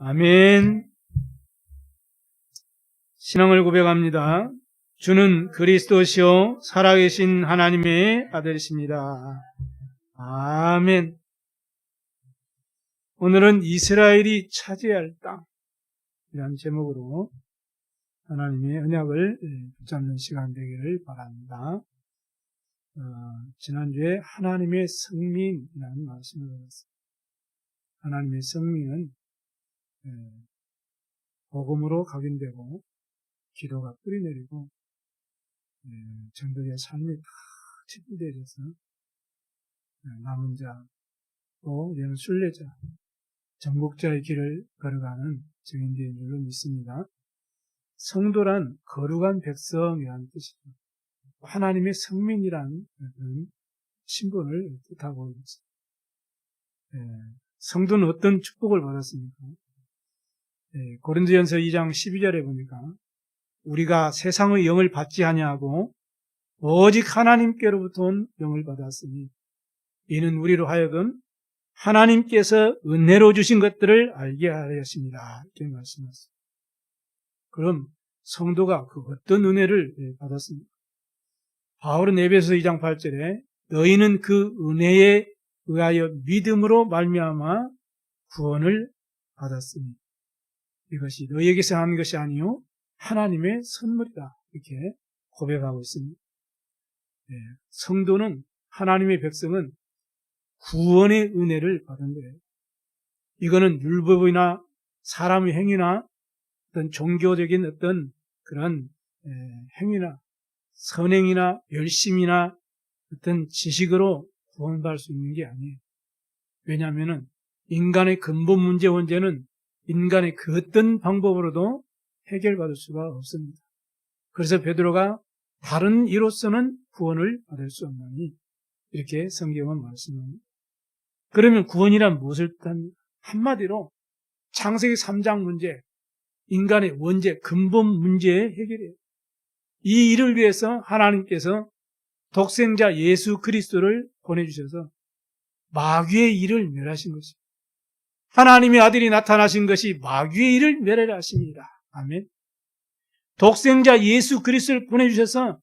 아멘. 신앙을 고백합니다. 주는 그리스도시요 살아계신 하나님의 아들이십니다. 아멘. 오늘은 이스라엘이 차지해야 할 땅이라는 제목으로 하나님의 언약을 붙잡는 시간 되기를 바랍니다. 지난주에 하나님의 성민이라는 말씀을 들었습니다. 하나님의 성민은 복음으로 각인되고 기도가 뿌리내리고 정도의 삶이 다 집중되어져서 남은 자, 또 이제는 순례자, 정복자의 길을 걸어가는 증인된 줄로 믿습니다. 성도란 거룩한 백성이라는 뜻입니다. 하나님의 성민이라는 그런 신분을 뜻하고 있습니다. 성도는 어떤 축복을 받았습니까? 고린도전서 2장 12절에 보니까 우리가 세상의 영을 받지 아니하고 오직 하나님께로부터 온 영을 받았으니 이는 우리로 하여금 하나님께서 은혜로 주신 것들을 알게 하였습니다. 이렇게 말씀하셨습니다. 그럼 성도가 그 어떤 은혜를 받았습니까? 바울은 에베소 2장 8절에 너희는 그 은혜에 의하여 믿음으로 말미암아 구원을 받았으니 이것이 너희에게서 하는 것이 아니요 하나님의 선물이다. 이렇게 고백하고 있습니다. 성도는 하나님의 백성은 구원의 은혜를 받은 거예요. 이거는 율법이나 사람의 행위나 어떤 종교적인 어떤 그런 행위나 선행이나 열심이나 어떤 지식으로 구원받을 수 있는 게 아니에요. 왜냐하면 인간의 근본 문제 원죄는 인간의 그 어떤 방법으로도 해결받을 수가 없습니다. 그래서 베드로가 다른 이로서는 구원을 받을 수 없나니 이렇게 성경은 말씀합니다. 그러면 구원이란 무엇을 뜻합니까? 한마디로 창세기 3장 문제, 인간의 원죄, 근본 문제의 해결이에요. 이 일을 위해서 하나님께서 독생자 예수 그리스도를 보내주셔서 마귀의 일을 멸하신 것입니다. 하나님의 아들이 나타나신 것이 마귀의 일을 멸하려 하십니다. 아멘. 독생자 예수 그리스도를 보내주셔서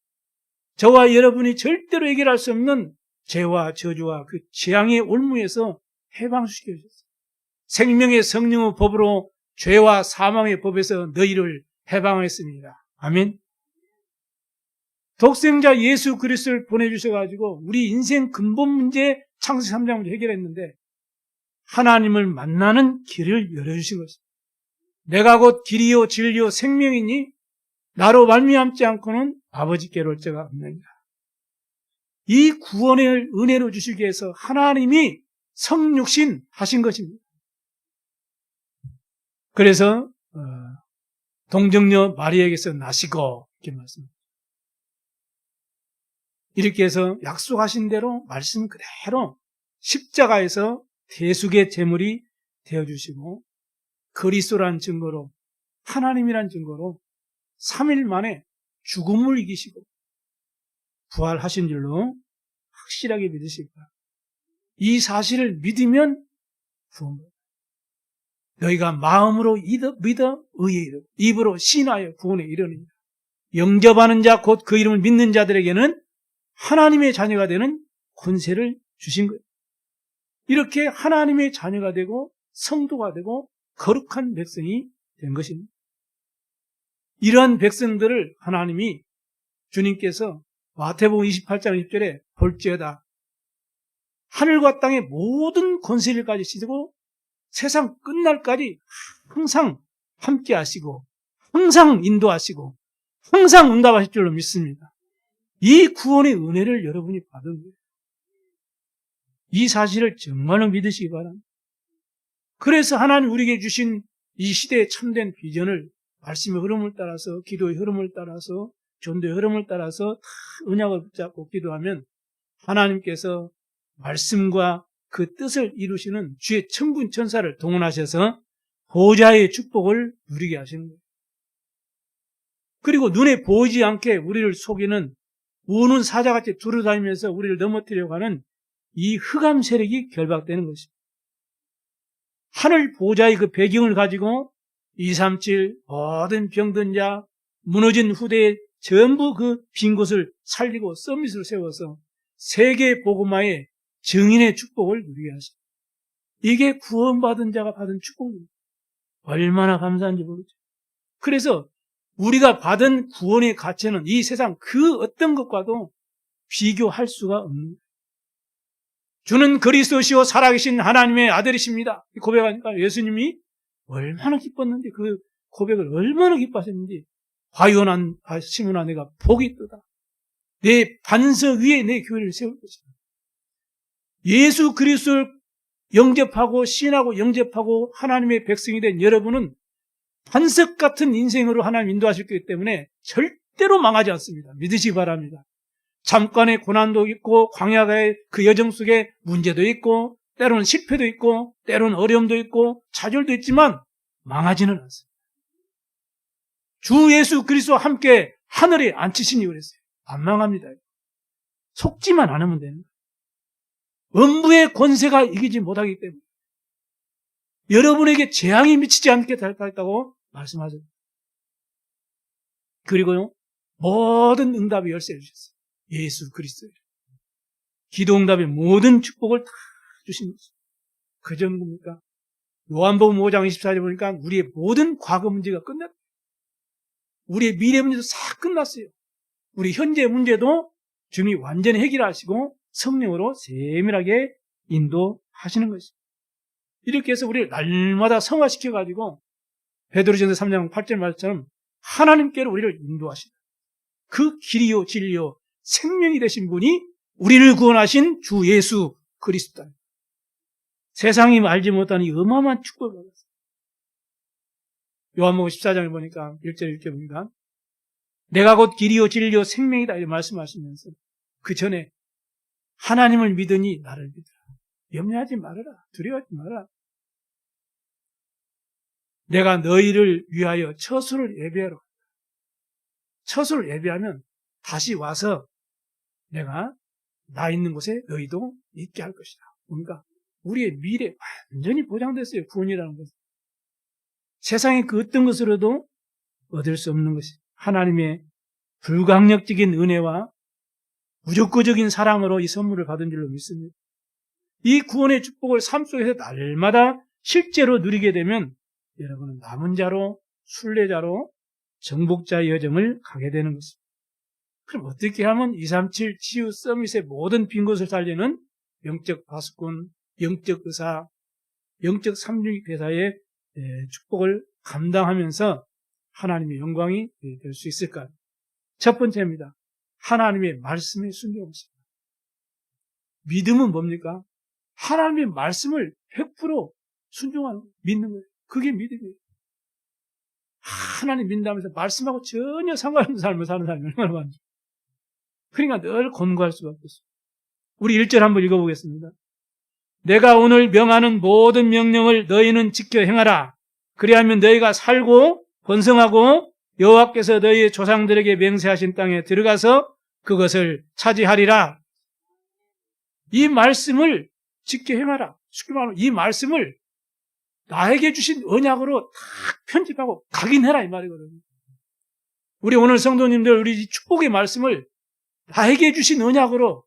저와 여러분이 절대로 해결할 수 없는 죄와 저주와 그 재앙의 올무에서 해방시켜 주셨어요. 생명의 성령의 법으로 죄와 사망의 법에서 너희를 해방했습니다. 아멘. 독생자 예수 그리스도를 보내주셔가지고 우리 인생 근본 문제 창세기 3장 문제 해결했는데 하나님을 만나는 길을 열어주신 것입니다. 내가 곧 길이요 진리요 생명이니 나로 말미암지 않고는 아버지께로 올 자가 없느니라. 이 구원을 은혜로 주시기 위해서 하나님이 성육신 하신 것입니다. 그래서 동정녀 마리아에게서 나시고 이렇게 말씀합니다. 이렇게 해서 약속하신 대로 말씀 그대로 십자가에서 대속의 제물이 되어주시고 그리스도라는 증거로 하나님이란 증거로 3일 만에 죽음을 이기시고 부활하신 줄로 확실하게 믿으시기 바랍니다. 이 사실을 믿으면 구원받습니다. 너희가 마음으로 믿어 의에 이르고 입으로 신하여 구원에 이르느니라. 영접하는 자 곧 그 이름을 믿는 자들에게는 하나님의 자녀가 되는 권세를 주신 거예요. 이렇게 하나님의 자녀가 되고 성도가 되고 거룩한 백성이 된 것입니다. 이러한 백성들을 하나님이 주님께서 마태복음 28장 10절에 볼지어다 하늘과 땅의 모든 권세를 가지시고 세상 끝날까지 항상 함께 하시고 항상 인도하시고 항상 응답하실 줄로 믿습니다. 이 구원의 은혜를 여러분이 받은 거예요. 이 사실을 정말로 믿으시기 바랍니다. 그래서 하나님 우리에게 주신 이 시대의 참된 비전을 말씀의 흐름을 따라서 기도의 흐름을 따라서 전도의 흐름을 따라서 다 언약을 붙잡고 기도하면 하나님께서 말씀과 그 뜻을 이루시는 주의 천군 천사를 동원하셔서 보좌의 축복을 누리게 하시는 거예요. 그리고 눈에 보이지 않게 우리를 속이는 우는 사자같이 두루다니면서 우리를 넘어뜨리려고 하는 이 흑암 세력이 결박되는 것입니다. 하늘 보좌의 그 배경을 가지고 237 모든 병든 자, 무너진 후대에 전부 그 빈 곳을 살리고 서밋을 세워서 세계 복음화의 증인의 축복을 누리게 하십니다. 이게 구원받은 자가 받은 축복입니다. 얼마나 감사한지 모르죠. 그래서 우리가 받은 구원의 가치는 이 세상 그 어떤 것과도 비교할 수가 없는 거예요. 주는 그리스도시요 살아계신 하나님의 아들이십니다. 고백하니까 예수님이 얼마나 기뻤는지, 그 고백을 얼마나 기뻐하셨는지, 과연한 시몬아 내가 복이 있도다. 내 반석 위에 내 교회를 세울 것이다. 예수 그리스도를 영접하고 신하고 영접하고 하나님의 백성이 된 여러분은 반석 같은 인생으로 하나님 인도하실 거기 때문에 절대로 망하지 않습니다. 믿으시기 바랍니다. 잠깐의 고난도 있고 광야의 그 여정 속에 문제도 있고 때로는 실패도 있고 때로는 어려움도 있고 좌절도 있지만 망하지는 않습니다. 주 예수 그리스도와 함께 하늘에 앉히시니 그랬어요. 안 망합니다. 속지만 않으면 되는 거예요. 음부의 권세가 이기지 못하기 때문에 여러분에게 재앙이 미치지 않게 했다고 말씀하셨어요. 그리고요, 모든 응답의 열쇠를 주셨어요. 예수 그리스도예요. 기도 응답의 모든 축복을 다 주신 거죠. 그 정도입니까? 요한복음 5장 24절에 보니까 우리의 모든 과거 문제가 끝났어요. 우리의 미래 문제도 다 끝났어요. 우리 현재 문제도 주님이 완전히 해결하시고 성령으로 세밀하게 인도하시는 것입니다. 이렇게 해서 우리를 날마다 성화시켜가지고 베드로전서 3장 8절 말처럼 하나님께로 우리를 인도하신다. 그 길이요 진리요 생명이 되신 분이 우리를 구원하신 주 예수 그리스도다. 세상이 알지 못하는 이 어마어마한 축복을 받았어요. 요한복음 14장에 보니까 1절 1절 보니까 내가 곧 길이요 진리요 생명이다 이렇게 말씀하시면서 그 전에 하나님을 믿으니 나를 믿으라. 염려하지 말아라. 두려워하지 말아라. 내가 너희를 위하여 처소를 예비하러 간다. 처소를 예비하면 다시 와서 내가 나 있는 곳에 너희도 있게 할 것이다. 그러니까 우리의 미래 완전히 보장됐어요. 구원이라는 것은. 세상의 그 어떤 것으로도 얻을 수 없는 것이 하나님의 불강력적인 은혜와 무조건적인 사랑으로 이 선물을 받은 줄로 믿습니다. 이 구원의 축복을 삶 속에서 날마다 실제로 누리게 되면 여러분은 남은 자로 순례자로 정복자의 여정을 가게 되는 것입니다. 그럼 어떻게 하면 237 치유 서밋의 모든 빈 곳을 살리는 영적 파수꾼, 영적 의사, 영적 삼육대사의 축복을 감당하면서 하나님의 영광이 될 수 있을까요? 첫 번째입니다. 하나님의 말씀에 순종하십니다. 믿음은 뭡니까? 하나님의 말씀을 100% 순종하는 거예요. 믿는 거예요. 그게 믿음이에요. 하나님 믿는다면서 말씀하고 전혀 상관없는 삶을 사는 사람이 얼마나 많은지. 그러니까 늘 권고할 수밖에 없어요. 우리 1절 한번 읽어보겠습니다. 내가 오늘 명하는 모든 명령을 너희는 지켜 행하라. 그리하면 너희가 살고 번성하고 여호와께서 너희의 조상들에게 맹세하신 땅에 들어가서 그것을 차지하리라. 이 말씀을 지켜 행하라. 쉽게 말하면 이 말씀을 나에게 주신 언약으로 다 편집하고 각인해라 이 말이거든요. 우리 오늘 성도님들 우리 축복의 말씀을 나에게 주신 언약으로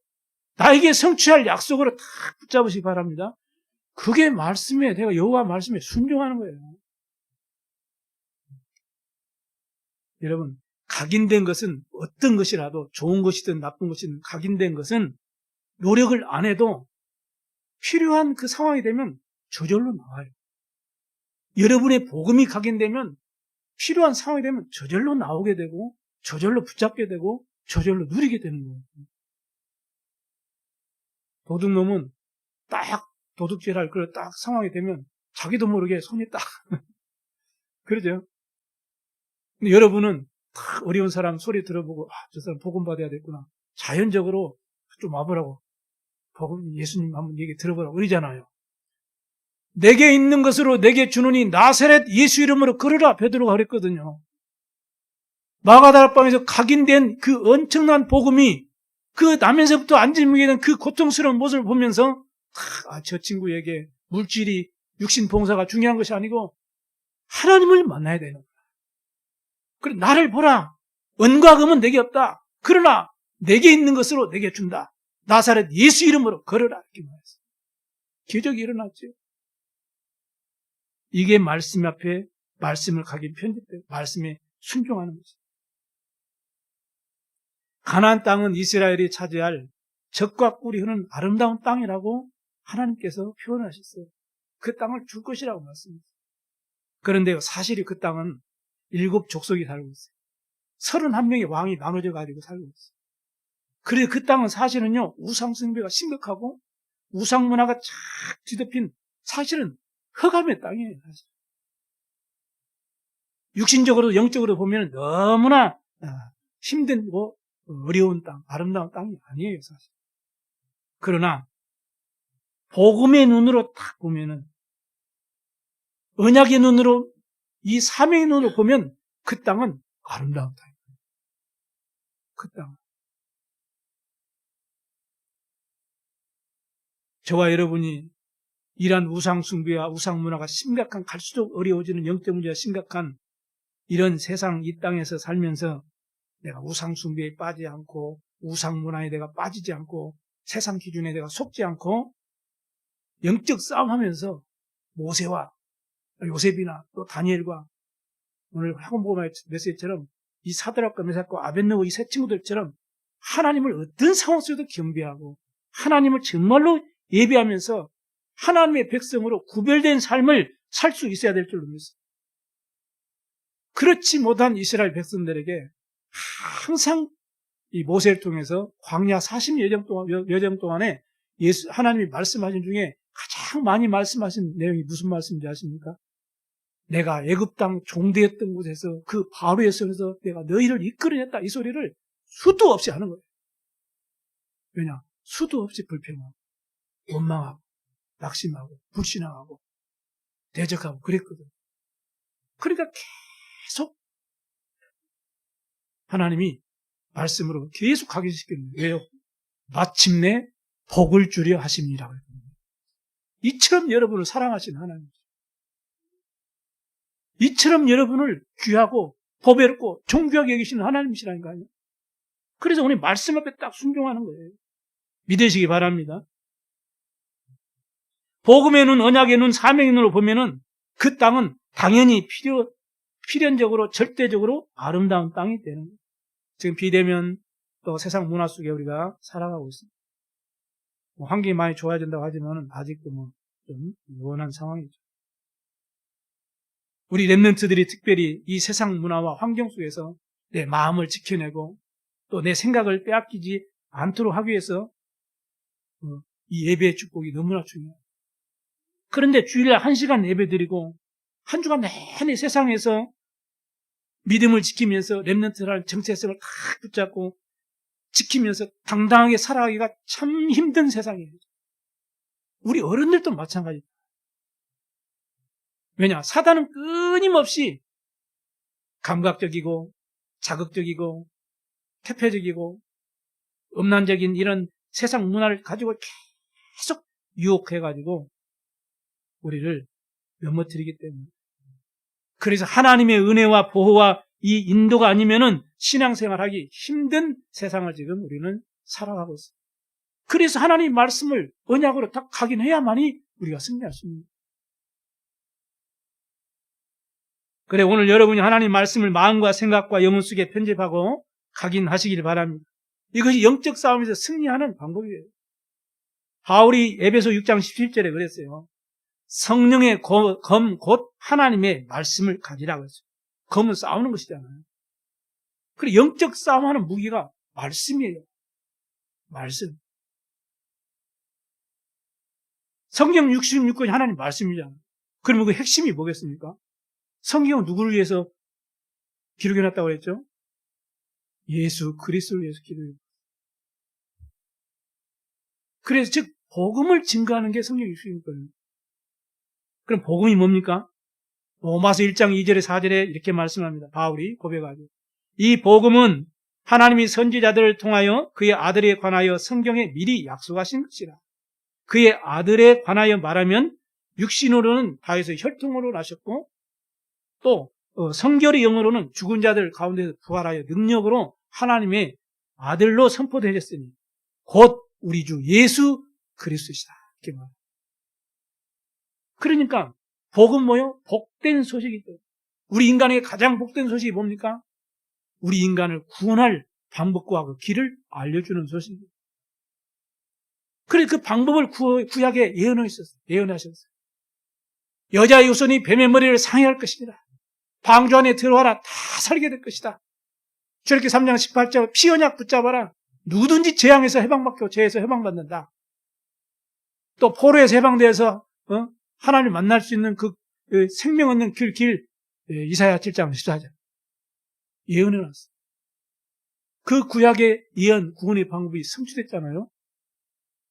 나에게 성취할 약속으로 다 붙잡으시기 바랍니다. 그게 말씀에 내가 여호와 말씀에 순종하는 거예요. 여러분 각인된 것은 어떤 것이라도 좋은 것이든 나쁜 것이든 각인된 것은 노력을 안 해도 필요한 그 상황이 되면 저절로 나와요. 여러분의 복음이 각인되면 필요한 상황이 되면 저절로 나오게 되고 저절로 붙잡게 되고 저절로 누리게 되는 거예요. 도둑놈은 딱 도둑질할 그런 딱 상황이 되면 자기도 모르게 손이 딱 그러죠. 근데 여러분은 딱 어려운 사람 소리 들어보고 저 사람 복음 받아야 되겠구나. 자연적으로 좀 와보라고 복음 예수님 한번 얘기 들어보라고 그러잖아요. 내게 있는 것으로 내게 주노니 나사렛 예수 이름으로 걸으라 베드로가 그랬거든요. 마가다락방에서 각인된 그 엄청난 복음이 그 나면서부터 안진묵에 대한 그 고통스러운 모습을 보면서 저 친구에게 물질이 육신 봉사가 중요한 것이 아니고 하나님을 만나야 되는 거야. 그래, 나를 보라. 은과 금은 내게 없다. 그러나 내게 있는 것으로 내게 준다. 나사렛 예수 이름으로 걸어라. 이렇게 말했어요. 기적이 일어났죠. 이게 말씀 앞에 말씀을 각인 편집되고 말씀에 순종하는 거죠. 가나안 땅은 이스라엘이 차지해야 할 젖과 꿀이 흐르는 아름다운 땅이라고 하나님께서 표현하셨어요. 그 땅을 줄 것이라고 말씀했어요. 그런데 사실이 그 땅은 7족속이 살고 있어요. 31명의 왕이 나눠져 가지고 살고 있어요. 그래서 그 땅은 사실은요, 우상숭배가 심각하고 우상문화가 쫙 뒤덮인 사실은 흑암의 땅이에요. 사실. 육신적으로 영적으로 보면 너무나 힘들고 어려운 땅, 아름다운 땅이 아니에요. 사실. 그러나 복음의 눈으로 딱 보면은, 언약의 눈으로, 이 사명의 눈으로 보면 그 땅은 아름다운 땅이에요. 그 땅은. 저와 여러분이 이러한 우상숭배와 우상문화가 심각한, 갈수록 어려워지는 영적 문제가 심각한 이런 세상 이 땅에서 살면서 내가 우상숭배에 빠지지 않고 우상문화에 내가 빠지지 않고 세상 기준에 내가 속지 않고 영적 싸움하면서 모세와 요셉이나 또 다니엘과 오늘 학원복음 메시지처럼 이 사드락과 메삭과 아벳느고 이 세 친구들처럼 하나님을 어떤 상황 속에도 경배하고 하나님을 정말로 예배하면서 하나님의 백성으로 구별된 삶을 살 수 있어야 될 줄로 믿습니다. 그렇지 못한 이스라엘 백성들에게 항상 이 모세를 통해서 광야 40여정 동안에 하나님이 말씀하신 중에 가장 많이 말씀하신 내용이 무슨 말씀인지 아십니까? 내가 애굽 땅 종되었던 곳에서 그 바로의 손에서 내가 너희를 이끌어냈다. 이 소리를 수도 없이 하는 거예요. 왜냐? 수도 없이 불평하고 원망하고 낙심하고 불신앙하고 대적하고 그랬거든. 그러니까 계속 하나님이 말씀으로 계속 각인시키는 거예요. 왜요? 마침내 복을 주려 하심이라고 했거든요. 이처럼 여러분을 사랑하신 하나님이죠. 이처럼 여러분을 귀하고 보배롭고 존귀하게 여기시는 하나님이시라니까요. 그래서 오늘 말씀 앞에 딱 순종하는 거예요. 믿으시기 바랍니다. 복음의 눈, 언약의 눈, 사명의 눈으로 보면은 그 땅은 당연히 필연적으로 절대적으로 아름다운 땅이 되는 거예요. 지금 비대면 또 세상 문화 속에 우리가 살아가고 있습니다. 환경이 많이 좋아진다고 하지만 아직도 좀 요원한 상황이죠. 우리 렘넌트들이 특별히 이 세상 문화와 환경 속에서 내 마음을 지켜내고 또 내 생각을 빼앗기지 않도록 하기 위해서 이 예배의 축복이 너무나 중요해요. 그런데 주일날 1시간 예배 드리고 한 주간 내내 세상에서 믿음을 지키면서 렘넌트라는 정체성을 다 붙잡고 지키면서 당당하게 살아가기가 참 힘든 세상이에요. 우리 어른들도 마찬가지입니다. 왜냐? 사단은 끊임없이 감각적이고 자극적이고 퇴폐적이고 음란적인 이런 세상 문화를 가지고 계속 유혹해가지고 우리를 넘어뜨리기 때문에. 그래서 하나님의 은혜와 보호와 이 인도가 아니면은 신앙생활하기 힘든 세상을 지금 우리는 살아가고 있습니다. 그래서 하나님의 말씀을 언약으로 딱 각인해야만이 우리가 승리할 수 있습니다. 그래, 오늘 여러분이 하나님 말씀을 마음과 생각과 영혼 속에 편집하고 각인하시길 바랍니다. 이것이 영적 싸움에서 승리하는 방법이에요. 바울이 에베소 6장 17절에 그랬어요. 성령의 검 곧 하나님의 말씀을 가지라고 했어요. 검은 싸우는 것이잖아요. 그리고 영적 싸움하는 무기가 말씀이에요. 말씀. 성경 66권이 하나님 말씀이잖아요. 그러면 그 핵심이 뭐겠습니까? 성경은 누구를 위해서 기록해놨다고 그랬죠? 예수 그리스도를 위해서 기록해놨어요. 그래서 즉 복음을 증거하는 게 성경 66권입니다. 그럼 복음이 뭡니까? 로마서 1장 2절에 4절에 이렇게 말씀합니다. 바울이 고백하죠. 이 복음은 하나님이 선지자들을 통하여 그의 아들에 관하여 성경에 미리 약속하신 것이라. 그의 아들에 관하여 말하면 육신으로는 다윗의 혈통으로 나셨고 또 성결의 영으로는 죽은 자들 가운데서 부활하여 능력으로 하나님의 아들로 선포되셨으니 곧 우리 주 예수 그리스도시다. 이렇게 말합니다. 그러니까 복은 뭐요? 복된 소식이죠. 우리 인간에게 가장 복된 소식이 뭡니까? 우리 인간을 구원할 방법과 그 길을 알려주는 소식이에요. 그래 그 방법을 구약에 예언하셨어요. 여자의 후손이 뱀의 머리를 상해할 것입니다. 방주 안에 들어와라 다 살게 될 것이다. 출애굽기 3장 18절 피 언약 붙잡아라. 누구든지 재앙에서 해방받고 죄에서 해방받는다. 또 포로에서 해방되어서 하나님을 만날 수 있는 그 생명 얻는 길 이사야 7장 14절 예언해놨어요. 그 구약의 예언 구원의 방법이 성취됐잖아요.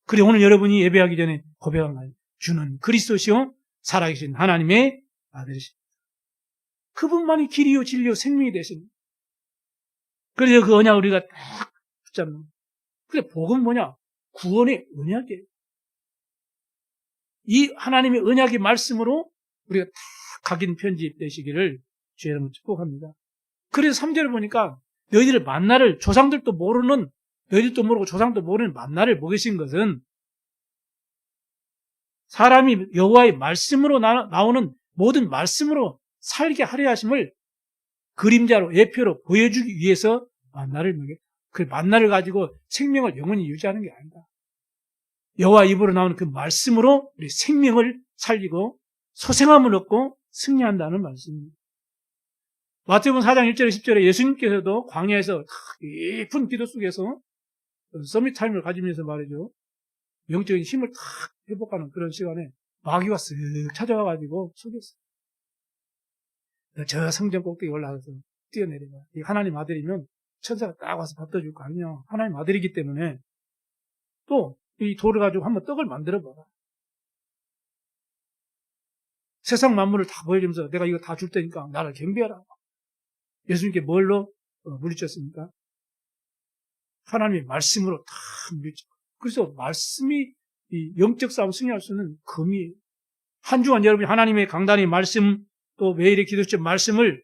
그래 오늘 여러분이 예배하기 전에 고백한 거예요. 주는 그리스도시요 살아계신 하나님의 아들이십니다. 그분만이 길이요 진리요 생명이 되십니다. 그래서 그 언약을 우리가 딱 붙잡는 거예요. 그래 복은 뭐냐? 구원의 언약이에요. 이 하나님의 언약의 말씀으로 우리가 다 각인 편집되시기를 주의 이름으로 축복합니다. 그래서 3절을 보니까 너희들 만나를 조상들도 모르는 너희들도 모르고 조상도 모르는 만나를 먹이신 것은 사람이 여호와의 말씀으로 나오는 모든 말씀으로 살게 하려 하심을 그림자로 예표로 보여주기 위해서 만나를 먹였다. 그 만나를 가지고 생명을 영원히 유지하는 게 아니다. 여호와 입으로 나오는 그 말씀으로 우리 생명을 살리고 소생함을 얻고 승리한다는 말씀입니다. 마태복음 4장 1절에 10절에 예수님께서도 광야에서 깊은 기도 속에서 서밋 타임을 가지면서 말이죠. 영적인 힘을 탁 회복하는 그런 시간에 마귀가 쓱 찾아와가지고 속였어요. 저 성전 꼭대기 올라가서 뛰어내려가. 하나님 아들이면 천사가 딱 와서 밥도 줄 거 아니냐. 하나님 아들이기 때문에 또 이 돌을 가지고 한번 떡을 만들어봐라. 세상 만물을 다 보여주면서 내가 이거 다 줄 테니까 나를 경배하라. 예수님께 뭘로 물리쳤습니까? 하나님의 말씀으로 다 물리쳤고. 그래서 말씀이 이 영적 싸움 승리할 수 있는 금이에요. 한 주간 여러분이 하나님의 강단의 말씀 또 매일의 기도처 말씀을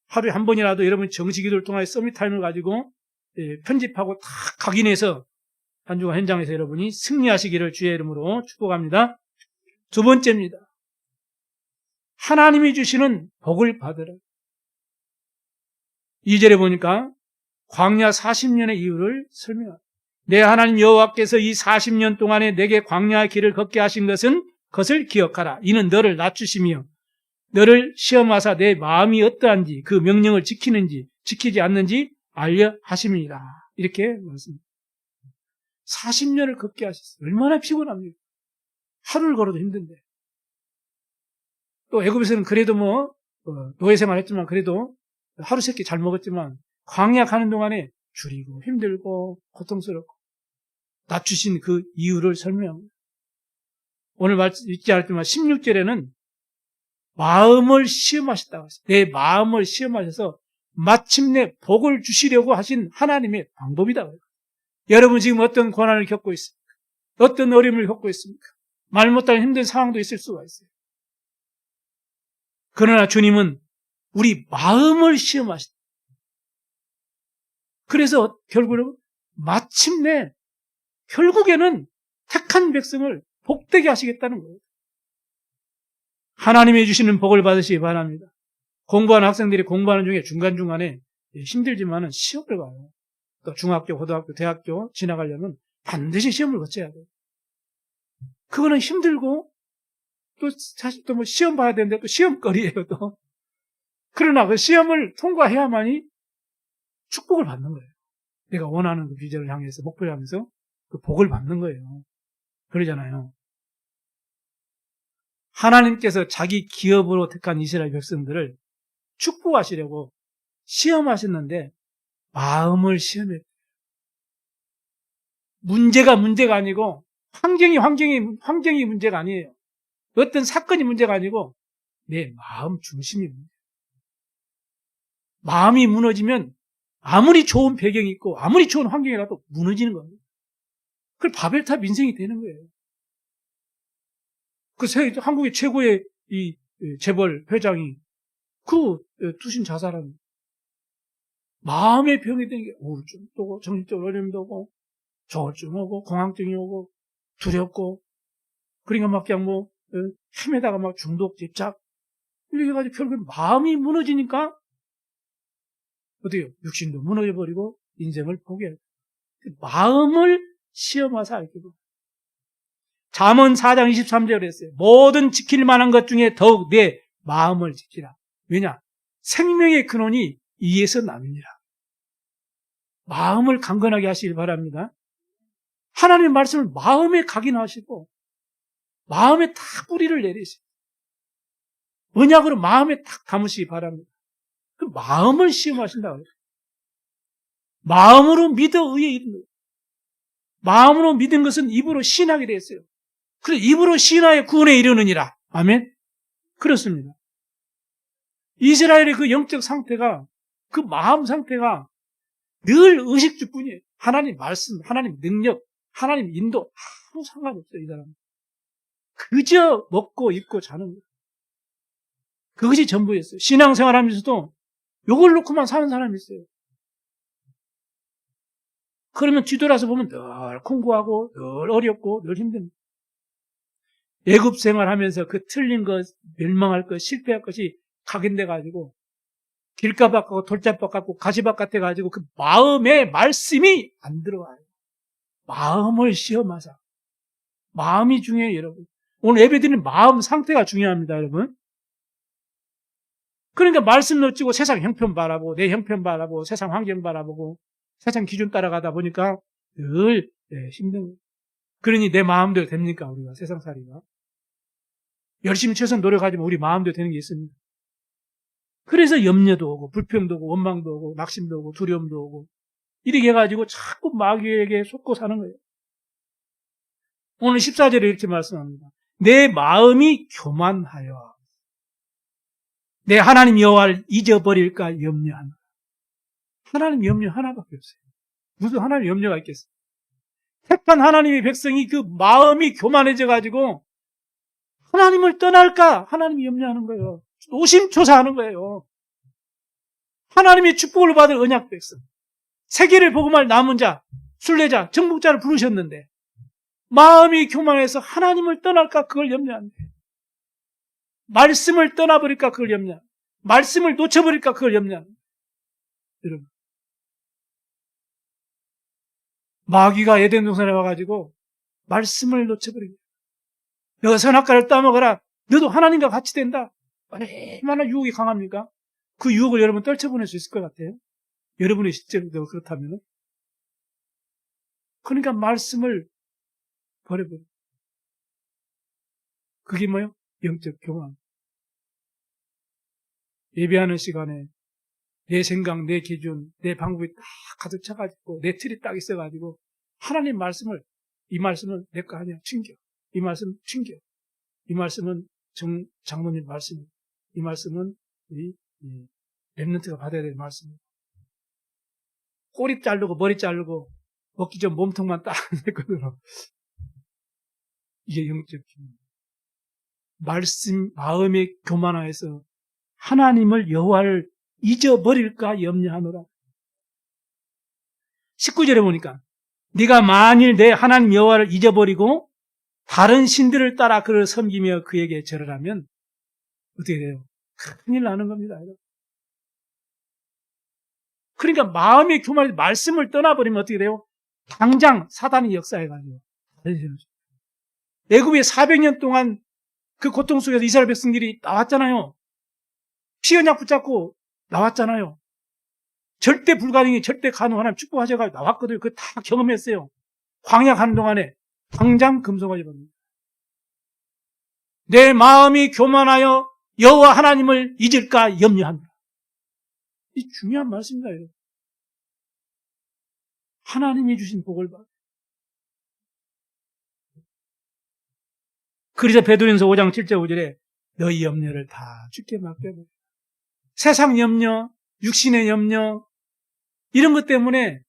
하루에 한 번이라도 여러분이 정시 기도를 통해 서밋 타임을 가지고 편집하고 다 각인해서 한 주간 현장에서 여러분이 승리하시기를 주의 이름으로 축복합니다. 두 번째입니다. 하나님이 주시는 복을 받으라. 2절에 보니까 광야 40년의 이유를 설명합니다. 내 하나님 여호와께서 이 40년 동안에 내게 광야의 길을 걷게 하신 것을 기억하라. 이는 너를 낮추시며 너를 시험하사 내 마음이 어떠한지 그 명령을 지키는지 지키지 않는지 알려 하심이니라. 이렇게 말씀합니다. 40년을 걷게 하셨어요. 얼마나 피곤합니까? 하루를 걸어도 힘든데. 또 애굽에서는 그래도 노예 생활했지만 그래도 하루 세끼 잘 먹었지만 광야 가는 동안에 줄이고 힘들고 고통스럽고 낮추신 그 이유를 설명합니다. 오늘 읽지 않았지만 16절에는 마음을 시험하셨다고 했어요. 내 마음을 시험하셔서 마침내 복을 주시려고 하신 하나님의 방법이다. 여러분 지금 어떤 고난을 겪고 있습니까? 어떤 어려움을 겪고 있습니까? 말 못하는 힘든 상황도 있을 수가 있어요. 그러나 주님은 우리 마음을 시험하신다. 그래서 결국에는 택한 백성을 복되게 하시겠다는 거예요. 하나님이 주시는 복을 받으시기 바랍니다. 공부하는 학생들이 공부하는 중에 중간중간에 힘들지만은 시험을 봐요. 또 중학교, 고등학교, 대학교 지나가려면 반드시 시험을 거쳐야 돼요. 그거는 힘들고 또 사실 또 시험 봐야 되는데 또 시험거리예요, 또. 그러나 그 시험을 통과해야만이 축복을 받는 거예요. 내가 원하는 그 비전을 향해서, 목표를 향해서 그 복을 받는 거예요. 그러잖아요. 하나님께서 자기 기업으로 택한 이스라엘 백성들을 축복하시려고 시험하셨는데 마음을 시험했어요. 문제가 아니고 환경이 문제가 아니에요. 어떤 사건이 문제가 아니고 내 마음 중심이 문제예요. 마음이 무너지면 아무리 좋은 배경이 있고 아무리 좋은 환경이라도 무너지는 겁니다. 그걸 바벨탑 인생이 되는 거예요. 한국의 최고의 이 재벌 회장이 그 투신 자살한 마음의 병이 되는 게 우울증도 오고 정신적으로 어려움도 오고 조울증 오고 공황증이 오고 두렵고 그러니까 막 그냥 뭐 헤매다가 막 중독 집착 이렇게 해가지고 결국 마음이 무너지니까 어때요? 육신도 무너져버리고 인생을 포기해요. 마음을 시험하사 알게 됩니다. 잠언 4장 23절에 했어요. 모든 지킬 만한 것 중에 더욱 내 마음을 지키라. 왜냐? 생명의 근원이 이에서 나뉩니다. 마음을 강건하게 하시길 바랍니다. 하나님의 말씀을 마음에 각인하시고 마음에 딱 뿌리를 내리시고 언약으로 마음에 딱 담으시기 바랍니다. 그 마음을 시험하신다고 해요. 마음으로 믿어 의에 이르는 마음으로 믿은 것은 입으로 신하게 되었어요. 그래서 입으로 신하여 구원에 이르느니라. 아멘? 그렇습니다. 이스라엘의 그 영적 상태가 그 마음 상태가 늘 의식주뿐이에요. 하나님 말씀, 하나님 능력, 하나님 인도 아무 상관없어요. 이 사람은. 그저 먹고 입고 자는 거예요. 그것이 전부였어요. 신앙생활하면서도 이걸 놓고만 사는 사람이 있어요. 그러면 뒤돌아서 보면 늘 공부하고 늘 어렵고 늘 힘듭니다. 애굽 생활하면서 그 틀린 것, 멸망할 것, 실패할 것이 각인돼가지고 길가밭 같고 돌짝밭 같고 가지밭 같아가지고 그 마음의 말씀이 안 들어가요. 마음을 시험하자. 마음이 중요해요, 여러분. 오늘 예배드리는 마음 상태가 중요합니다, 여러분. 그러니까 말씀 놓치고 세상 형편 바라보고 내 형편 바라보고 세상 환경 바라보고 세상 기준 따라가다 보니까 늘 힘든 거예요. 그러니 내 마음대로 됩니까, 우리가 세상살이가? 열심히 최선 노력하지만 우리 마음대로 되는 게 있습니다. 그래서 염려도 오고 불평도 오고 원망도 오고 낙심도 오고 두려움도 오고 이렇게 해가지고 자꾸 마귀에게 속고 사는 거예요. 오늘 14절에 이렇게 말씀합니다. 내 마음이 교만하여 내 하나님 여호와를 잊어버릴까 염려하노라. 하나님 염려 하나밖에 없어요. 무슨 하나님 염려가 있겠어요? 택한 하나님의 백성이 그 마음이 교만해져가지고 하나님을 떠날까 하나님이 염려하는 거예요. 노심초사하는 거예요. 하나님의 축복을 받을 언약 백성, 세계를 복음할 남은 자, 순례자, 정복자를 부르셨는데 마음이 교만해서 하나님을 떠날까 그걸 염려한대. 말씀을 떠나버릴까 그걸 염려. 말씀을 놓쳐버릴까 그걸 염려. 여러분, 마귀가 에덴 동산에 와가지고 말씀을 놓쳐버린 거예요. 너가 선악과를 따먹어라. 너도 하나님과 같이 된다. 얼마나 유혹이 강합니까? 그 유혹을 여러분 떨쳐보낼 수 있을 것 같아요. 여러분의 실제로 그렇다면. 그러니까 말씀을 버려버려. 그게 뭐예요? 영적 교만. 예배하는 시간에 내 생각, 내 기준, 내 방법이 딱 가득 차가지고 내 틀이 딱 있어가지고 하나님 말씀을 이 말씀은 내 거 아니야. 챙겨. 이 말씀 챙겨. 이 말씀은 장로님 말씀이야. 이 말씀은 이 렘넌트가 받아야 될 말씀이야. 꼬리 자르고 머리 자르고 먹기 전 몸통만 딱 내거든요. 이게 영적 교만. 말씀 마음의 교만하여서 하나님을 여호와를 잊어버릴까 염려하노라. 19절에 보니까 네가 만일 내 하나님 여호와를 잊어버리고 다른 신들을 따라 그를 섬기며 그에게 절하면 어떻게 돼요? 큰일 나는 겁니다. 그러니까 마음의 교만이 말씀을 떠나버리면 어떻게 돼요? 당장 사단이 역사해가지고 애굽에 400년 동안 그 고통 속에서 이스라엘 백성들이 나왔잖아요. 피 언약 붙잡고 나왔잖아요. 절대 불가능이 절대 가능 하나님 축복하셔가지고 나왔거든요. 그거 다 경험했어요. 광야 가는 동안에 당장 금송아지 받습니다. 내 마음이 교만하여 여호와 하나님을 잊을까 염려한다. 이 중요한 말씀입니다. 여러분. 하나님이 주신 복을 받아요. 그래서 베드로전서 5장 7절 5절에 너희 염려를 다 주께 맡겨버려. 세상 염려, 육신의 염려 이런 것 때문에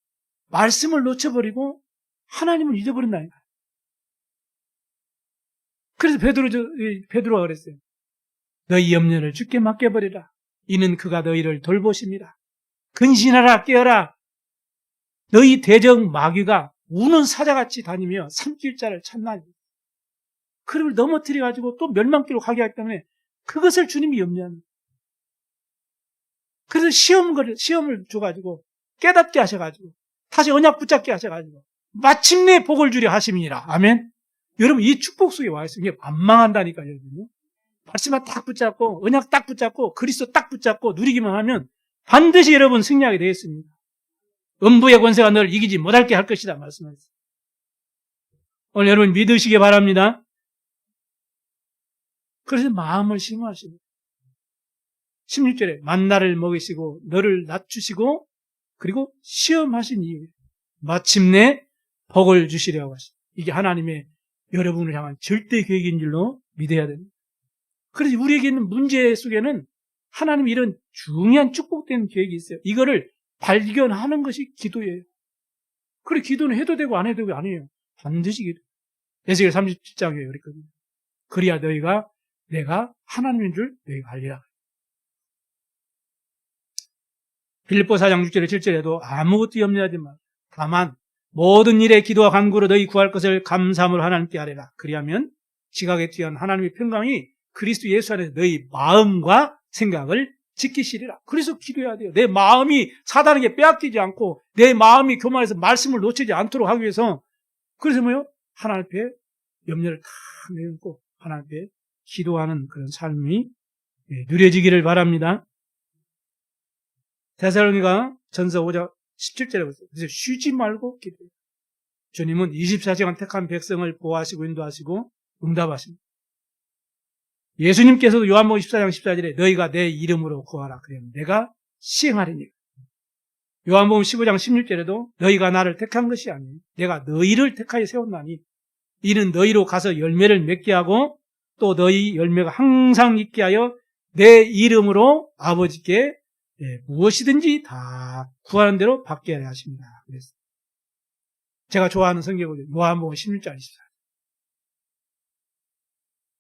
말씀을 놓쳐버리고 하나님을 잊어버린다니까. 그래서 베드로가 그랬어요. 너희 염려를 주께 맡겨버리라. 이는 그가 너희를 돌보십니다. 근신하라, 깨어라. 너희 대적 마귀가 우는 사자같이 다니며 삼킬 자를 찾나니. 그를 넘어뜨려가지고 또 멸망길로 가게 하기 때문에 그것을 주님이 염려하는 거예요. 그래서 시험을 줘가지고 깨닫게 하셔가지고 다시 언약 붙잡게 하셔가지고 마침내 복을 주려 하심이니라. 아멘. 여러분, 이 축복 속에 와 있어요. 이게 안 망한다니까요, 여러분요. 말씀만 딱 붙잡고, 언약 딱 붙잡고, 그리스도 딱 붙잡고 누리기만 하면 반드시 여러분 승리하게 되어 있습니다. 음부의 권세가 너를 이기지 못할게 할 것이다 말씀하셨어요. 오늘 여러분 믿으시기 바랍니다. 그래서 마음을 심하시고 16절에 만나를 먹이시고 너를 낮추시고 그리고 시험하신 이후에 마침내 복을 주시려고 하시고, 이게 하나님의 여러분을 향한 절대 계획인 줄로 믿어야 됩니다. 그래서 우리에게 있는 문제 속에는 하나님이 이런 중요한 축복된 계획이 있어요. 이거를 발견하는 것이 기도예요. 그래, 기도는 해도 되고 안 해도 되고 아니에요. 반드시 기도. 에스겔 37장에 그랬거든요. 그리야 너희가 내가 하나님인 줄 너희가 알리라. 빌립보 4장 6절에 7절에도 아무것도 염려하지 마. 다만 모든 일에 기도와 간구로 너희 구할 것을 감사함으로 하나님께 아뢰라. 그리하면 지각에 뛰어난 하나님의 평강이 그리스도 예수 안에서 너희 마음과 생각을 지키시리라. 그래서 기도해야 돼요. 내 마음이 사단에게 빼앗기지 않고 내 마음이 교만해서 말씀을 놓치지 않도록 하기 위해서, 그래서 뭐요? 하나님 앞에 염려를 다 내놓고 하나님 앞에 기도하는 그런 삶이 누려지기를 바랍니다. 데살로니가 전서 5장 17절에 보세요. 그래서 쉬지 말고 기도해요. 주님은 24시간 택한 백성을 보호하시고 인도하시고 응답하십니다. 예수님께서도 요한복음 14장 14절에 너희가 내 이름으로 구하라. 그러면 내가 시행하리니. 요한복음 15장 16절에도 너희가 나를 택한 것이 아니니 내가 너희를 택하여 세웠나니 이는 너희로 가서 열매를 맺게 하고 또 너희 열매가 항상 있게 하여 내 이름으로 아버지께 무엇이든지 다 구하는 대로 받게 하려 하십니다. 그래서 제가 좋아하는 성경은 요한복음 16장 24절.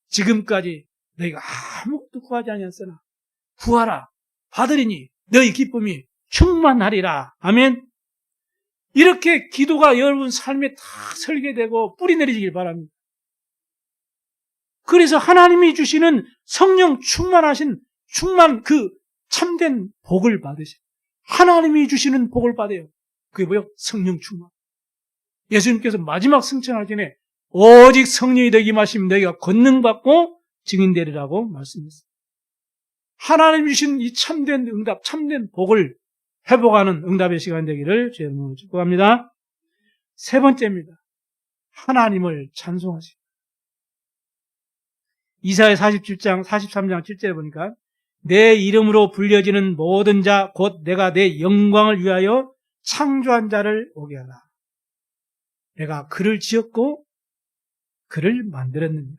지금까지 너희가 아무것도 구하지 아니하였으나 구하라 받으리니 너희 기쁨이 충만하리라. 아멘. 이렇게 기도가 여러분 삶에 다 설계되고 뿌리 내리시길 바랍니다. 그래서 하나님이 주시는 성령 충만하신 그 참된 복을 받으세요. 하나님이 주시는 복을 받아요. 그게 뭐예요? 성령 충만. 예수님께서 마지막 승천하기 전에 오직 성령이 되기 마시면 너희가 권능받고 증인되리라고 말씀했어요. 하나님 주신 이 참된 응답, 참된 복을 회복하는 응답의 시간 되기를 제 이름으로 축복합니다. 세 번째입니다. 하나님을 찬송하시고. 이사야 43장 7절에 보니까 내 이름으로 불려지는 모든 자 곧 내가 내 영광을 위하여 창조한 자를 오게 하라. 내가 그를 지었고 그를 만들었느니라.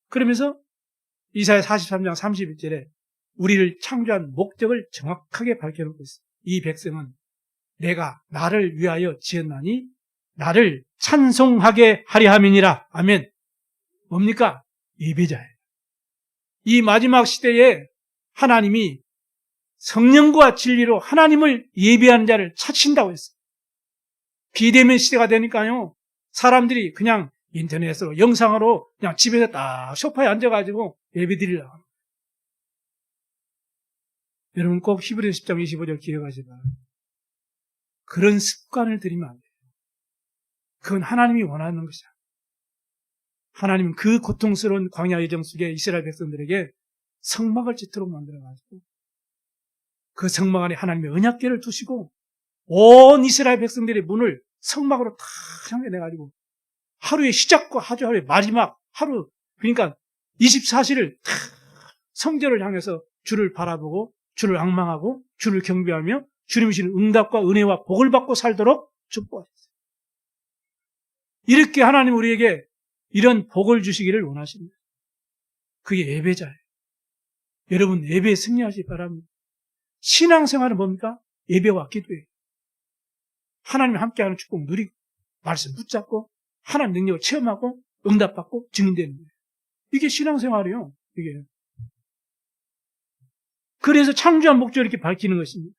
그러면서 이사야 43장 31절에 우리를 창조한 목적을 정확하게 밝혀놓고 있습니다. 이 백성은 내가 나를 위하여 지었나니 나를 찬송하게 하려 함이니라. 아멘. 뭡니까? 예배자예요. 이 마지막 시대에 하나님이 성령과 진리로 하나님을 예배하는 자를 찾으신다고 했어요. 비대면 시대가 되니까요, 사람들이 그냥 인터넷으로 영상으로 그냥 집에서 딱 소파에 앉아가지고 예배 드리려고 합니다. 여러분 꼭 히브리서 10장 25절 기억하시기 바랍니다. 그런 습관을 들이면 안 돼요. 그건 하나님이 원하는 것이야. 하나님은 그 고통스러운 광야 여정 속에 이스라엘 백성들에게 성막을 짓도록 만들어가지고 그 성막 안에 하나님의 언약궤를 두시고 온 이스라엘 백성들의 문을 성막으로 다 향해 내가지고 하루의 시작과 하루의 마지막 하루, 그러니까 24시를 다 성전을 향해서 주를 바라보고 주를 앙망하고 주를 경배하며 주님이 주시는 응답과 은혜와 복을 받고 살도록 축복하셨어요. 이렇게 하나님 우리에게 이런 복을 주시기를 원하십니다. 그게 예배자예요. 여러분 예배에 승리하시기 바랍니다. 신앙생활은 뭡니까? 예배와 기도예요. 하나님이 함께하는 축복 누리고 말씀 붙잡고 하나님 능력을 체험하고 응답받고 증인되는 거예요. 이게 신앙생활이요. 이게. 그래서 창조한 목적을 이렇게 밝히는 것입니다.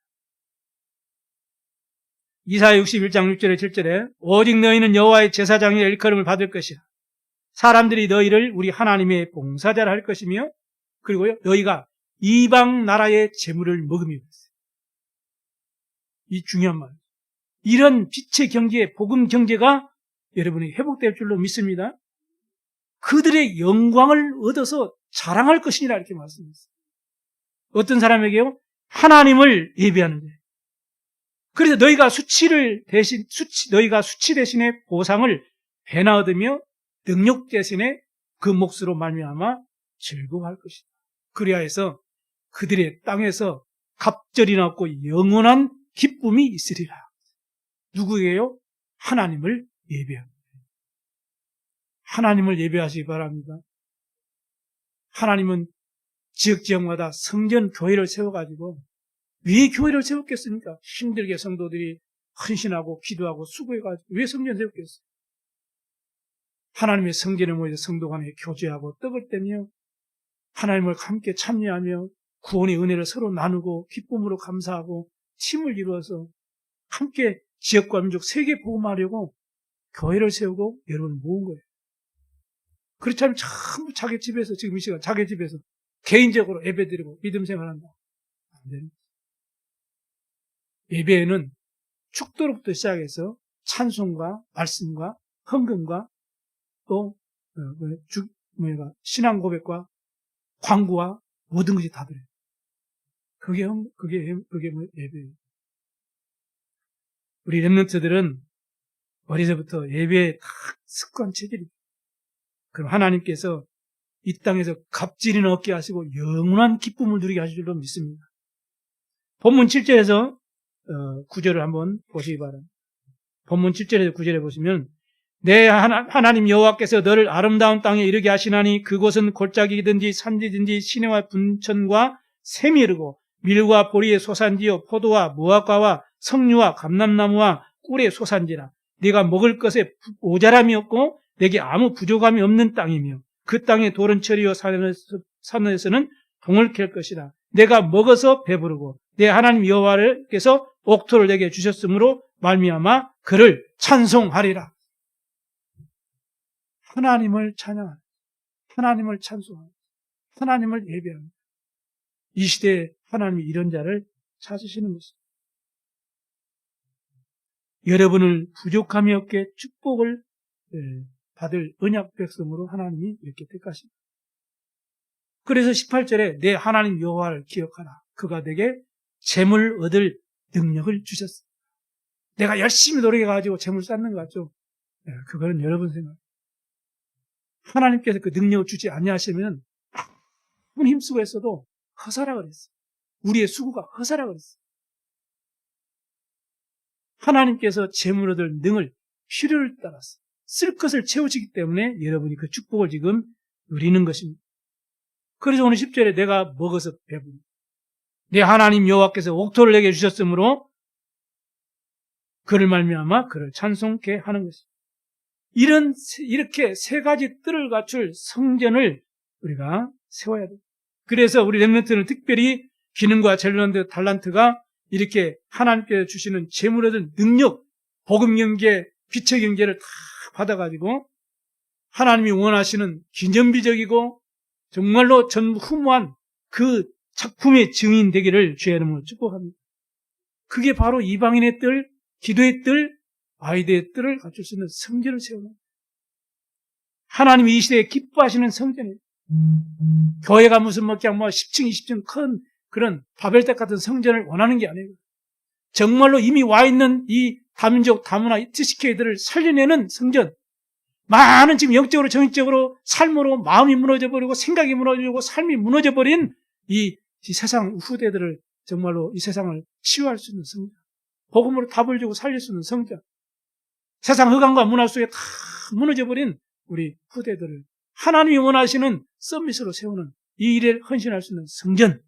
이사야 61장 6절에 7절에 오직 너희는 여호와의 제사장의 일컬음을 받을 것이라. 사람들이 너희를 우리 하나님의 봉사자라 할 것이며 그리고요 너희가 이방 나라의 재물을 먹으며 이 중요한 말. 이런 빛의 경제, 복음 경제가 여러분이 회복될 줄로 믿습니다. 그들의 영광을 얻어서 자랑할 것이니라 이렇게 말씀했어요. 어떤 사람에게요? 하나님을 예배하는 거예요. 그래서 너희가 수치 대신에 보상을 배나 얻으며 능력 대신에 그 몫으로 말미암아 즐거워할 것이다. 그리하여서 그들의 땅에서 갑절이 났고 영원한 기쁨이 있으리라. 누구예요? 하나님을 예배합니다. 하나님을 예배하시기 바랍니다. 하나님은 지역마다 성전 교회를 세워가지고 왜 교회를 세웠겠습니까? 힘들게 성도들이 헌신하고 기도하고 수고해가지고 왜 성전 세웠겠어요? 하나님의 성전에 모여서 성도 간에 교제하고 떡을 떼며 하나님을 함께 참여하며 구원의 은혜를 서로 나누고 기쁨으로 감사하고 팀을 이루어서 함께 지역과 민족 세계 복음하려고 교회를 세우고 여러분을 모은 거예요. 그렇지 않으면 전부 자기 집에서 지금 이 시간 자기 집에서 개인적으로 예배드리고 믿음 생활한다. 안 되는 거예요. 예배에는 축도로부터 시작해서 찬송과 말씀과 헌금과 또 신앙 고백과 광고와 모든 것이 다 들어요. 그게 예배예요. 우리 렘넌트들은 어려서부터 예배에 다 습관 체질이. 그럼 하나님께서 이 땅에서 갑질이나 얻게 하시고 영원한 기쁨을 누리게 하실 줄로 믿습니다. 본문 7절에서 9절을 한번 보시기 바랍니다. 본문 7절에서 9절에 보시면 내 하나님 여호와께서 너를 아름다운 땅에 이르게 하시나니 그곳은 골짜기든지 산지든지 시내와 분천과 샘이 흐르고 밀과 보리의 소산지요 포도와 무화과와 석류와 감람나무와 꿀의 소산지라. 네가 먹을 것에 모자람이 없고 내게 아무 부족함이 없는 땅이며 그 땅의 돌은 철이요 산에서는 동을 캘 것이라. 내가 먹어서 배부르고 내 하나님 여호와께서 옥토를 내게 주셨으므로 말미암아 그를 찬송하리라. 하나님을 찬양하는, 하나님을 찬송하는, 하나님을 예배하는 이 시대에 하나님이 이런 자를 찾으시는 것입니다. 여러분을 부족함이 없게 축복을 받을 언약 백성으로 하나님이 이렇게 택하십니다. 그래서 18절에 내 하나님 여호와를 기억하라. 그가 내게 재물 얻을 능력을 주셨습니다. 내가 열심히 노력해가지고 재물 쌓는 것 같죠? 그거는 여러분 생각. 하나님께서 그 능력을 주지 아니하시면 아무리 힘쓰고 했어도 허사라 그랬어요. 우리의 수고가 허사라 그랬어요. 하나님께서 재물 얻을 능을 필요를 따라서 쓸 것을 채우시기 때문에 여러분이 그 축복을 지금 누리는 것입니다. 그래서 오늘 10절에 내가 먹어서 배부르. 내 하나님 여호와께서 옥토를 내게 주셨으므로 그를 말미암아 그를 찬송케 하는 것입니다. 이렇게 세 가지 뜰을 갖출 성전을 우리가 세워야 돼요. 그래서 우리 렘넌트는 특별히 기능과 젤런드 달란트가 이렇게 하나님께서 주시는 재물 얻은 능력, 복음 경계, 빛의 경계를 다 받아가지고 하나님이 원하시는 기념비적이고 정말로 전후무한 그 작품의 증인 되기를 주의 이름으로 축복합니다. 그게 바로 이방인의 뜰, 기도의 뜰, 아이들의 뜰을 갖출 수 있는 성전을 세우는 거예요. 하나님이 이 시대에 기뻐하시는 성전이에요. 교회가 무슨 그냥 10층, 20층 큰 그런 바벨탑 같은 성전을 원하는 게 아니에요. 정말로 이미 와 있는 이 다민족, 다문화, TCK들을 살려내는 성전. 많은 지금 영적으로, 정신적으로, 삶으로 마음이 무너져버리고 생각이 무너지고 삶이 무너져버린 이 세상 후대들을 정말로 이 세상을 치유할 수 있는 성전. 복음으로 답을 주고 살릴 수 있는 성전. 세상 흑암과 문화 속에 다 무너져버린 우리 후대들을 하나님이 원하시는 서밋으로 세우는 이 일에 헌신할 수 있는 성전.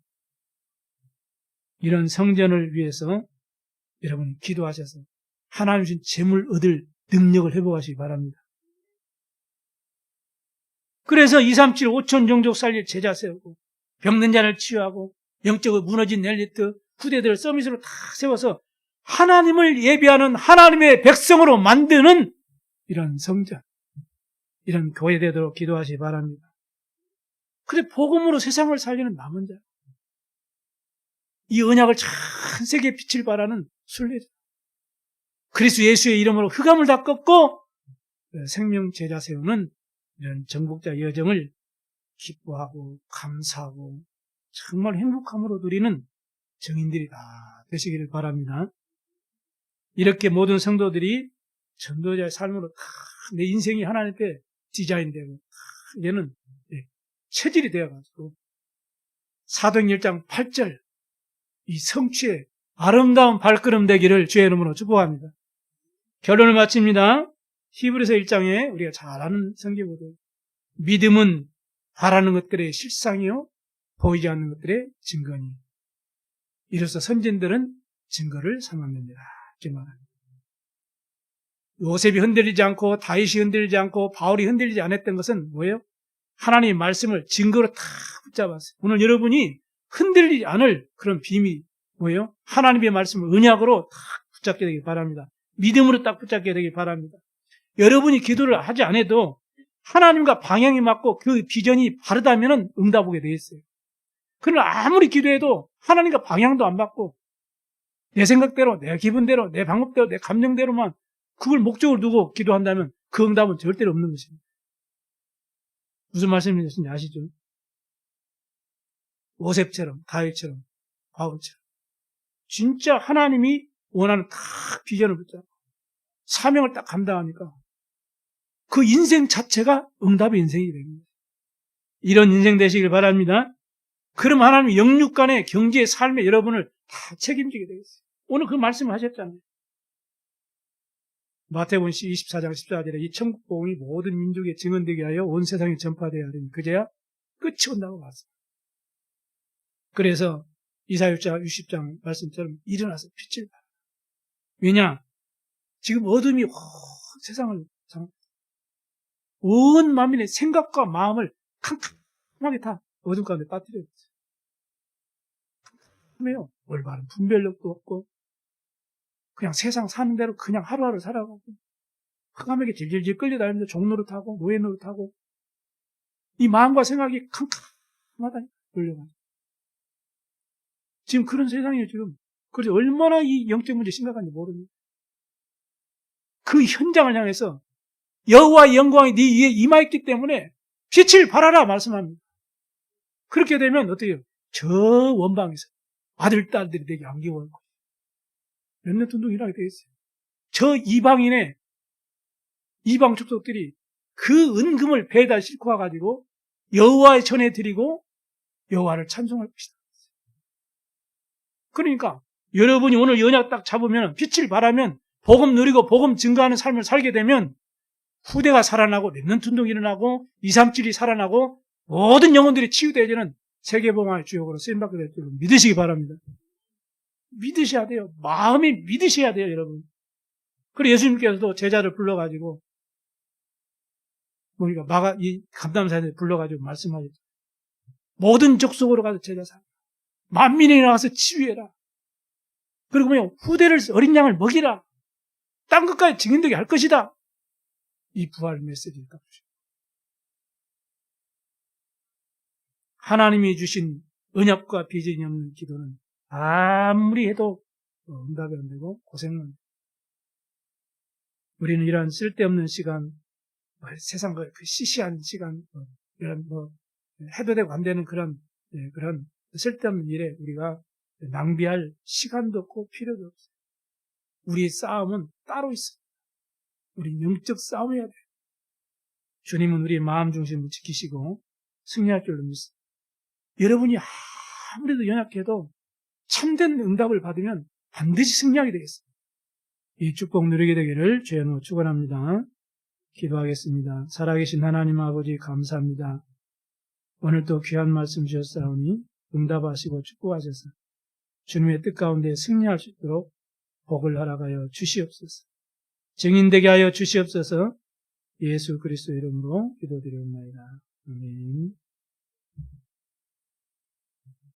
이런 성전을 위해서 여러분이 기도하셔서 하나님 주신 재물 얻을 능력을 회복하시기 바랍니다. 그래서 2, 3, 7, 5천 종족 살릴 제자 세우고 병든 자를 치유하고 영적으로 무너진 엘리트 후대들을 서밋으로 다 세워서 하나님을 예비하는 하나님의 백성으로 만드는 이런 성전, 이런 교회 되도록 기도하시기 바랍니다. 근데 복음으로 세상을 살리는 남은 자, 이 언약을 전 세계에 빛을 발하는 순례자, 그리스도 예수의 이름으로 흑암을 다 꺾고 생명 제자 세우는 이런 정복자 여정을 기뻐하고 감사하고 정말 행복함으로 누리는 증인들이 다 되시기를 바랍니다. 이렇게 모든 성도들이 전도자의 삶으로 다 내 인생이 하나님 앞에 디자인되고 이제는 체질이 되어가지고 사도행 1장 8절 이 성취의 아름다운 발걸음 되기를 주의 이름으로 축복합니다. 결론을 마칩니다. 히브리서 1장에 우리가 잘 아는 성경보다 믿음은 바라는 것들의 실상이요 보이지 않는 것들의 증거니 이로써 선진들은 증거를 삼았느니라 이렇게 말합니다. 요셉이 흔들리지 않고 다윗이 흔들리지 않고 바울이 흔들리지 않았던 것은 뭐예요? 하나님의 말씀을 증거로 다 붙잡았어요. 오늘 여러분이 흔들리지 않을 그런 비밀이 뭐예요? 하나님의 말씀을 언약으로 딱 붙잡게 되길 바랍니다. 믿음으로 딱 붙잡게 되길 바랍니다. 여러분이 기도를 하지 않아도 하나님과 방향이 맞고 그 비전이 바르다면 응답 오게 되어 있어요. 그러나 아무리 기도해도 하나님과 방향도 안 맞고 내 생각대로, 내 기분대로, 내 방법대로, 내 감정대로만 그걸 목적으로 두고 기도한다면 그 응답은 절대로 없는 것입니다. 무슨 말씀인지 아시죠? 요셉처럼, 다윗처럼, 바울처럼 진짜 하나님이 원하는 딱 비전을 붙잡고 사명을 딱 감당하니까 그 인생 자체가 응답의 인생이 됩니다. 이런 인생 되시길 바랍니다. 그럼 하나님이 영육간의 경제의 삶에 여러분을 다 책임지게 되겠어요. 오늘 그 말씀을 하셨잖아요. 마태복음 24장 14절에 이 천국 복음이 모든 민족에 증언되게 하여 온 세상에 전파되어야 하리니 그제야 끝이 온다고 봤어요. 그래서 이사야 60장 말씀처럼 일어나서 빛을 발하라. 왜냐? 지금 어둠이 세상을 온 만민의 생각과 마음을 캄캄하게 다 어둠 가운데 빠뜨려 있어요. 캄캄해요. 올바른 분별력도 없고 그냥 세상 사는 대로 그냥 하루하루 살아가고 흑암에게 질질질 끌려다니면서 종노릇하고 노예노릇하고 이 마음과 생각이 캄캄하다니 끌려가요. 지금 그런 세상이에요. 지금 그래서 얼마나 이 영적 문제 심각한지 모릅니다. 그 현장을 향해서 여호와의 영광이 네 위에 임하였기 때문에 빛을 발하라 말씀합니다. 그렇게 되면 어떻게 해요? 저 원방에서 아들, 딸들이 되게 안겨올 거예요. 몇몇 운동이 일어나게 되겠어요. 저 이방인의 이방 족속들이 그 은금을 배에다 싣고 와가지고 여호와의 전에 드리고 여호와를 찬송할 것이다. 그러니까 여러분이 오늘 연약 딱 잡으면 빛을 발하면 복음 누리고 복음 증거하는 삶을 살게 되면 후대가 살아나고 렘넌트 운동이 일어나고 237이 살아나고 모든 영혼들이 치유되어지는 세계복음화의 주역으로 쓰임받게 될 줄 믿으시기 바랍니다. 믿으셔야 돼요. 마음이 믿으셔야 돼요, 여러분. 그리고 예수님께서도 제자를 불러가지고 뭡니까? 이 감담사를 불러가지고 말씀하셨죠. 모든 족속으로 가서 제자 삼아. 만민에 나가서 치유해라. 그리고 후대를 어린 양을 먹이라. 땅 끝까지 증인되게 할 것이다. 이 부활 메시지를 딱 주시고. 하나님이 주신 언약과 비전이 없는 기도는 아무리 해도 응답이 안 되고 고생만. 우리는 이러한 쓸데없는 시간, 세상과 그 시시한 시간, 이런 해도 되고 안 되는 그런 쓸데없는 일에 우리가 낭비할 시간도 없고 필요도 없어요. 우리의 싸움은 따로 있어요. 우리 영적 싸움해야 돼요. 주님은 우리의 마음 중심을 지키시고 승리할 줄로 믿습니다. 여러분이 아무래도 연약해도 참된 응답을 받으면 반드시 승리하게 되겠습니다. 이 축복 누리게 되기를 주의 이름으로 축원합니다. 기도하겠습니다. 살아계신 하나님 아버지 감사합니다. 오늘도 귀한 말씀 주셨사오니 응답하시고 축복하셔서 주님의 뜻 가운데 승리할 수 있도록 복을 허락하여 주시옵소서. 증인되게 하여 주시옵소서. 예수 그리스도 이름으로 기도드리옵나이다. 아멘.